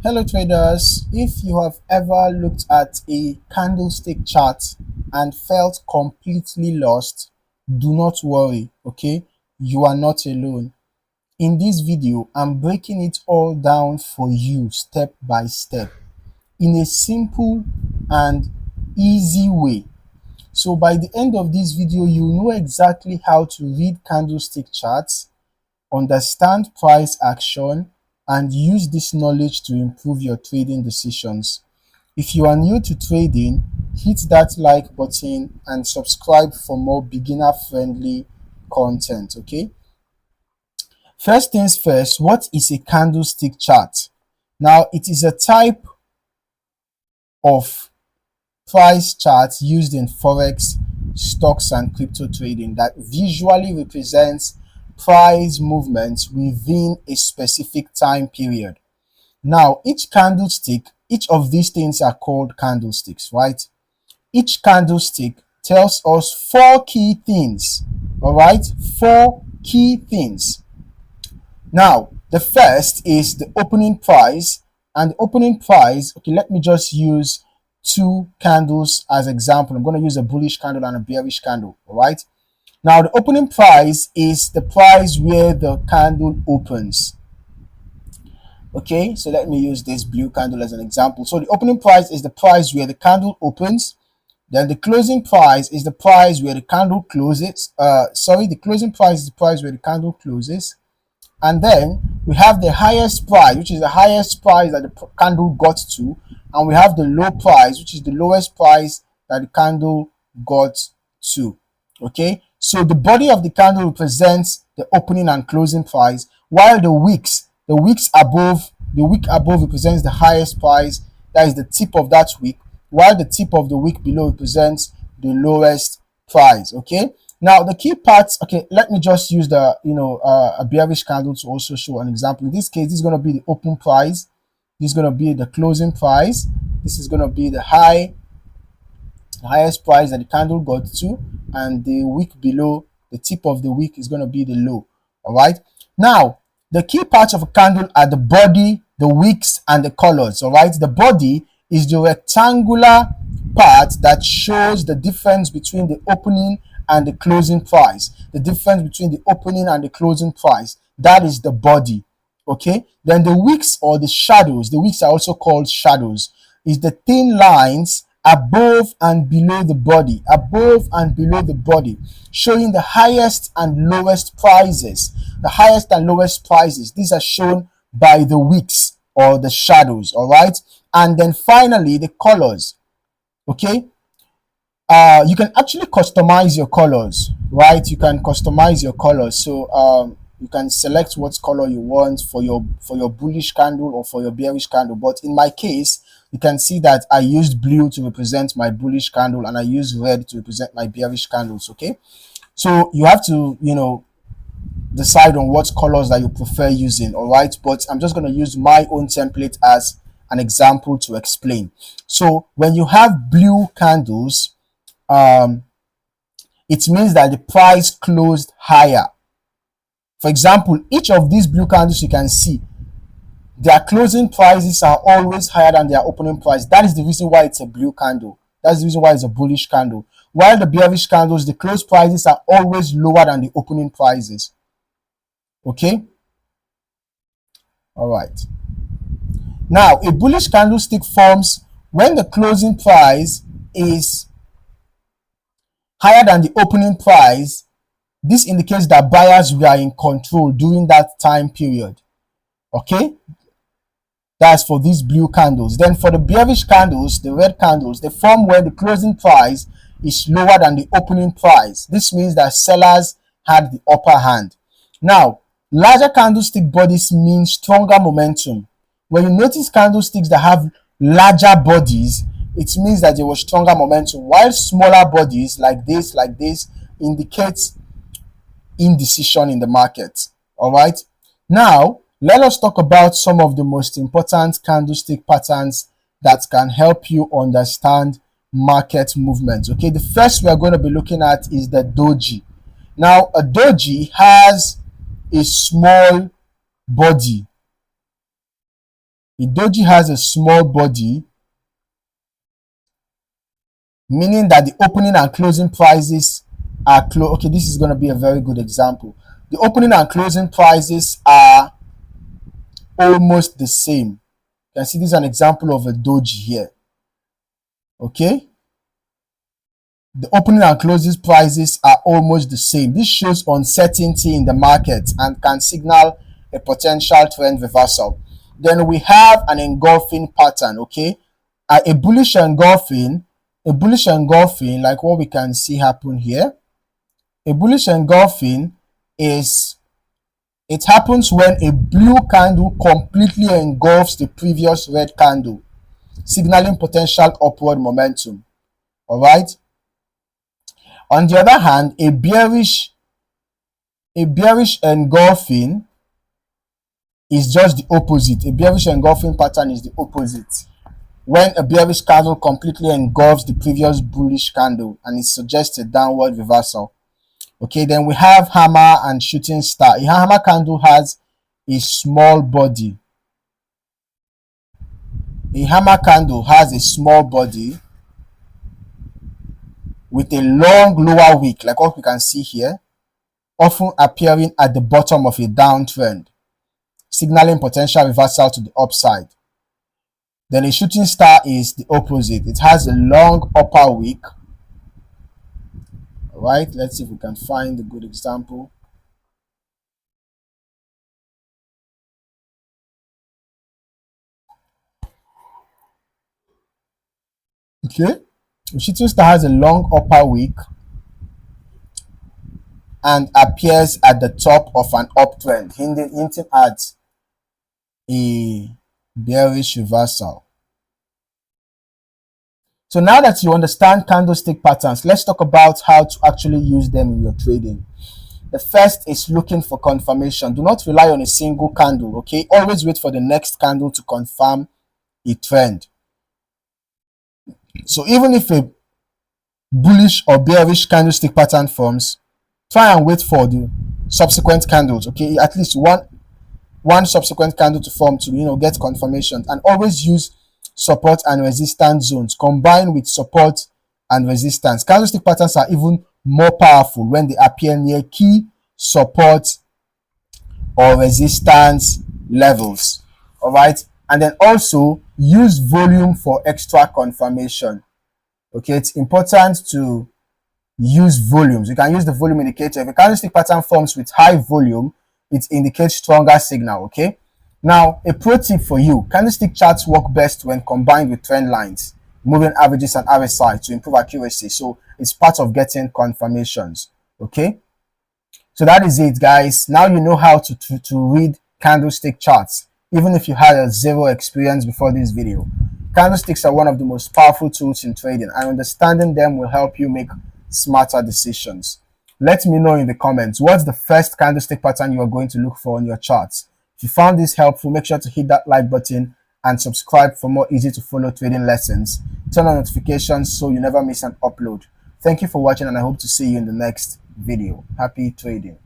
Hello traders, if you have ever looked at a candlestick chart and felt completely lost, do not worry, okay? You are not alone. In this video, I'm breaking it all down for you step by step in a simple and easy way. So by the end of this video, you know exactly how to read candlestick charts, understand price action, and use this knowledge to improve your trading decisions. If you are new to trading, hit that like button and subscribe for more beginner friendly content. Okay, first things first, what is a candlestick chart? Now, it is a type of price chart used in Forex, stocks, and crypto trading that visually represents price movements within a specific time period. Now, each of these things are called candlesticks, right? Each candlestick tells us four key things, all right? Four key things. Now, the first is the opening price, and the opening price, okay, let me just use two candles as example. I'm going to use a bullish candle and a bearish candle, all right? Now, the opening price is the price where the candle opens. Okay, so let me use this blue candle as an example. So the opening price is the price where the candle opens. Then the closing price is the price where the candle closes. The closing price is the price where the candle closes. And then we have the highest price, which is the highest price that the candle got to. And we have the low price, which is the lowest price that the candle got to. Okay, so the body of the candle represents the opening and closing price, while the wick above represents the highest price, that is the tip of that wick, while the tip of the wick below represents the lowest price. Okay, now the key parts, okay, let me just use the a bearish candle to also show an example. In this case, this is going to be the open price, this is going to be the closing price, this is going to be the highest price that the candle got to, and the wick below, the tip of the wick, is going to be the low. All right, now the key parts of a candle are the body, the wicks, and the colors. All right, the body is the rectangular part that shows the difference between the opening and the closing price, the difference between the opening and the closing price. That is the body. Okay, then the wicks, or the shadows, the wicks are also called shadows, is the thin lines above and below the body, showing the highest and lowest prices. The highest and lowest prices, these are shown by the wicks or the shadows. All right, and then finally the colors. Okay, you can actually customize your colors, right? You can customize your colors. So you can select what color you want for your bullish candle or for your bearish candle. But in my case, you can see that I used blue to represent my bullish candle and I used red to represent my bearish candles. Okay, so you have to decide on what colors that you prefer using. All right, but I'm just going to use my own template as an example to explain. So when you have blue candles, it means that the price closed higher. For example, each of these blue candles, you can see their closing prices are always higher than their opening price. That is the reason why it's a blue candle. That's the reason why it's a bullish candle. While the bearish candles, the close prices are always lower than the opening prices. Okay, all right. Now, a bullish candlestick forms when the closing price is higher than the opening price. This indicates that buyers were in control during that time period. Okay, that's for these blue candles. Then for the bearish candles, the red candles, they form when the closing price is lower than the opening price. This means that sellers had the upper hand. Now, larger candlestick bodies mean stronger momentum. When you notice candlesticks that have larger bodies, it means that there was stronger momentum, while smaller bodies like this indicates indecision in the market. All right, now let us talk about some of the most important candlestick patterns that can help you understand market movements. Okay, the first we are going to be looking at is the doji. Now, a doji has a small body. A doji has a small body, meaning that the opening and closing prices are close. Okay, this is going to be a very good example. The opening and closing prices are almost the same. You can see this is an example of a doji here. Okay, the opening and closing prices are almost the same. This shows uncertainty in the market and can signal a potential trend reversal. Then we have an engulfing pattern. Okay, a bullish engulfing, like what we can see happen here. A bullish engulfing is, it happens when a blue candle completely engulfs the previous red candle, signaling potential upward momentum. All right. On the other hand, a bearish engulfing is just the opposite. A bearish engulfing pattern is the opposite. When a bearish candle completely engulfs the previous bullish candle and it suggests a downward reversal. Okay, then we have hammer and shooting star. A hammer candle has a small body. A hammer candle has a small body with a long lower wick, like what we can see here, often appearing at the bottom of a downtrend, signaling potential reversal to the upside. Then a shooting star is the opposite. It has a long upper wick. All right, let's see if we can find a good example. Okay, a shooting star has a long upper wick and appears at the top of an uptrend, hinting at a bearish reversal. So now that you understand candlestick patterns, let's talk about how to actually use them in your trading. The first is looking for confirmation. Do not rely on a single candle, okay? Always wait for the next candle to confirm a trend. So even if a bullish or bearish candlestick pattern forms, try and wait for the subsequent candles, okay? At least one subsequent candle to form to get confirmation, and always use support and resistance zones. Combine with support and resistance. Candlestick patterns are even more powerful when they appear near key support or resistance levels. All right, and then also use volume for extra confirmation. Okay, it's important to use volumes. You can use the volume indicator. If a candlestick pattern forms with high volume, it indicates stronger signal. Okay, now a pro tip for you: candlestick charts work best when combined with trend lines, moving averages, and RSI to improve accuracy. So it's part of getting confirmations. Okay, so that is it, guys. Now you know how to read candlestick charts, even if you had a zero experience before this video. Candlesticks are one of the most powerful tools in trading, and understanding them will help you make smarter decisions. Let me know in the comments, what's the first candlestick pattern you are going to look for on your charts. If you found this helpful, make sure to hit that like button and subscribe for more easy to follow trading lessons. Turn on notifications so you never miss an upload. Thank you for watching, and I hope to see you in the next video. Happy trading.